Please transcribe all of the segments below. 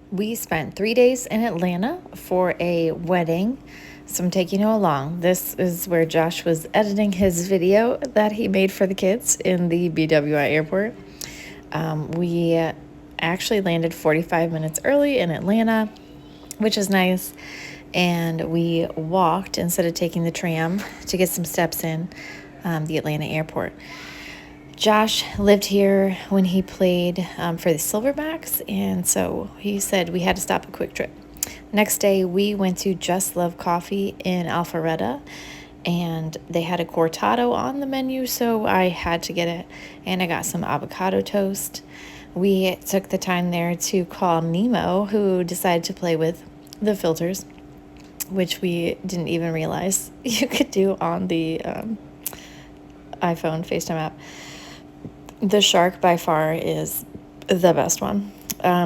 We spent 3 days in Atlanta for a wedding, so I'm taking you along. This is where Josh was editing his video that he made for the kids in the BWI airport. We actually landed 45 minutes early in Atlanta, which is nice, and we walked instead of taking the tram to get some steps in the Atlanta airport. Josh lived here when he played for the Silverbacks, and so he said we had to stop a quick trip. Next day, we went to Just Love Coffee in Alpharetta, and they had a cortado on the menu, so I had to get it, and I got some avocado toast. We took the time there to call Nemo, who decided to play with the filters, which we didn't even realize you could do on the iPhone FaceTime app. The shark by far is the best one.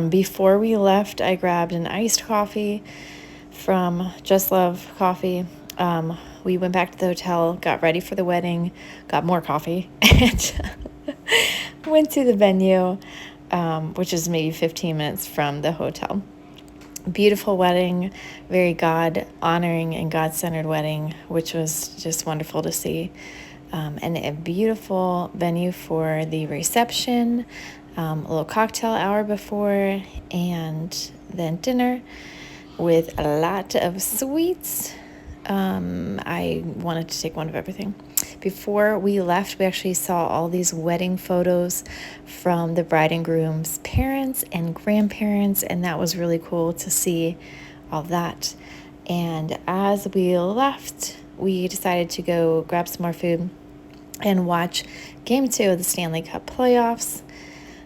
Before we left, I grabbed an iced coffee from Just Love Coffee. We went back to the hotel, got ready for the wedding, got more coffee, and went to the venue, which is maybe 15 minutes from the hotel. Beautiful wedding, very God-honoring and God-centered wedding, which was just wonderful to see. And a beautiful venue for the reception, a little cocktail hour before, and then dinner with a lot of sweets. I wanted to take one of everything. Before we left, we actually saw all these wedding photos from the bride and groom's parents and grandparents, and that was really cool to see all that. And as we left, we decided to go grab some more food and watch Game 2 of the Stanley Cup playoffs.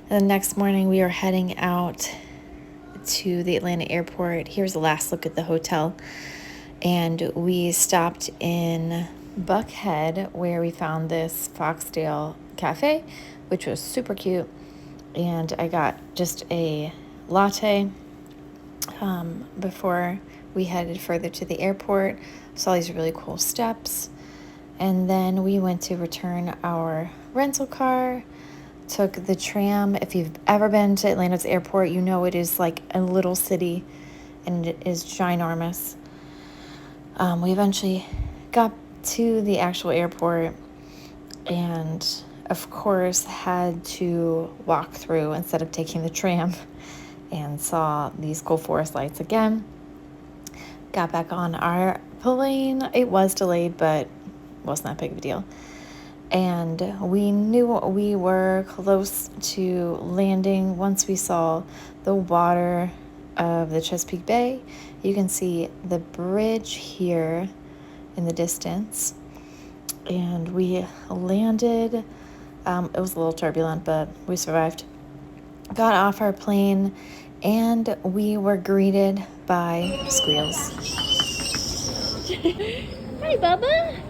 And the next morning, we were heading out to the Atlanta airport. Here's the last look at the hotel. And we stopped in Buckhead, where we found this Foxdale Cafe, which was super cute. And I got just a latte before we headed further to the airport. Saw these really cool steps. And then we went to return our rental car, took the tram. If you've ever been to Atlanta's airport, you know it is like a little city, and it is ginormous. We eventually got to the actual airport and, of course, had to walk through instead of taking the tram, and saw these cool forest lights again. Got back on our plane. It was delayed, but wasn't that big of a deal. And we knew we were close to landing once we saw the water of the Chesapeake Bay. You can see the bridge here in the distance. And we landed. It was a little turbulent, but we survived. Got off our plane, and we were greeted by squeals. Hi, Bubba.